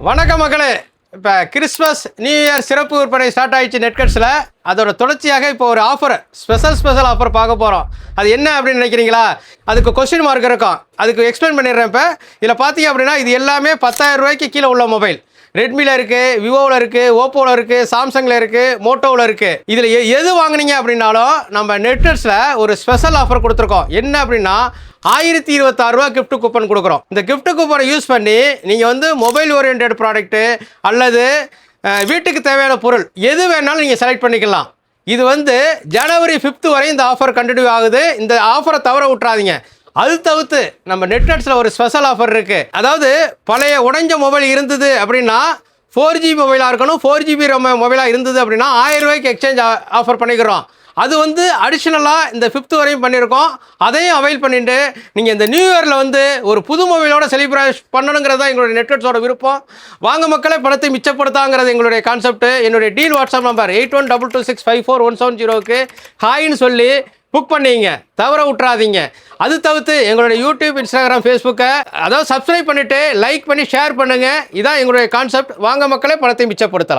வணக்கம் மக்களே. இப்போ கிறிஸ்மஸ் நியூ இயர் சிறப்பு விற்பனை ஸ்டார்ட் ஆகிடுச்சு நெட்கட்ஸில். அதோட தொடர்ச்சியாக இப்போ ஒரு ஆஃபர், ஸ்பெஷல் ஆஃபர் பார்க்க போகிறோம். அது என்ன அப்படின்னு நினைக்கிறீங்களா? அதுக்கு கொஸ்டின் மார்க் இருக்கும். அதுக்கு எக்ஸ்பிளைன் பண்ணிடுறேன். இப்போ இதில் பார்த்தீங்க அப்படின்னா இது எல்லாமே 10,000 ரூபாய்க்கு கீழே உள்ள மொபைல். ரெட்மியில் இருக்குது, விவோவில் இருக்குது, ஓப்போவில் இருக்குது, சாம்சங்கில் இருக்குது, மோட்டோவில் இருக்குது. இதில் எது வாங்கினீங்க அப்படின்னாலும் நம்ம நெட்கட்ஸில் ஒரு ஸ்பெஷல் ஆஃபர் கொடுத்துருக்கோம். என்ன அப்படின்னா 1026 ரூபா கிஃப்ட் கூப்பன் கொடுக்குறோம். இந்த கிஃப்ட் கூப்பனை யூஸ் பண்ணி நீங்கள் வந்து மொபைல் ஓரியன்ட் ப்ராடக்ட்டு அல்லது வீட்டுக்கு தேவையான பொருள் எது வேணாலும் நீங்கள் செலக்ட் பண்ணிக்கலாம். இது வந்து ஜனவரி 5 வரை இந்த ஆஃபர் கண்டினியூ ஆகுது. இந்த ஆஃபரை தவற விட்றாதீங்க. அது தவிர்த்து நம்ம நெட்கட்ஸில் ஒரு ஸ்பெஷல் ஆஃபர் இருக்குது. அதாவது பழைய உடைஞ்ச மொபைல் இருந்தது அப்படின்னா 4G மொபைலாக இருக்கணும். 4GB மொபைலாக இருந்தது அப்படின்னா 1000 ரூபாய்க்கு எக்ஸ்சேஞ்ச் ஆஃபர் பண்ணிக்கிறோம். அது வந்து அடிஷ்னலாக இந்த 5 வரையும் பண்ணியிருக்கோம். அதையும் அவைல் பண்ணிட்டு நீங்கள் இந்த நியூ இயரில் வந்து ஒரு புது மொபைலோட செலிப்ரேட் பண்ணணுங்கிறது தான் எங்களுடைய நெட்கட்ஸோட விருப்பம். வாங்க மக்களை, பணத்தை மிச்சப்படுத்தாங்கிறது எங்களுடைய கான்செப்ட். என்னுடைய டீல் வாட்ஸ்அப் நம்பர் 8122654170க்கு ஹாய்ன்னு சொல்லி புக் பண்ணிங்க, தவற விட்றாதீங்க. அது தவிர்த்து எங்களுடைய யூடியூப், இன்ஸ்டாகிராம், ஃபேஸ்புக்கை அதாவது சப்ஸ்கிரைப் பண்ணிவிட்டு லைக் பண்ணி ஷேர் பண்ணுங்கள். இதான் எங்களுடைய கான்செப்ட். வாங்க மக்களை, பணத்தை மிச்சப்படுத்தலாம்.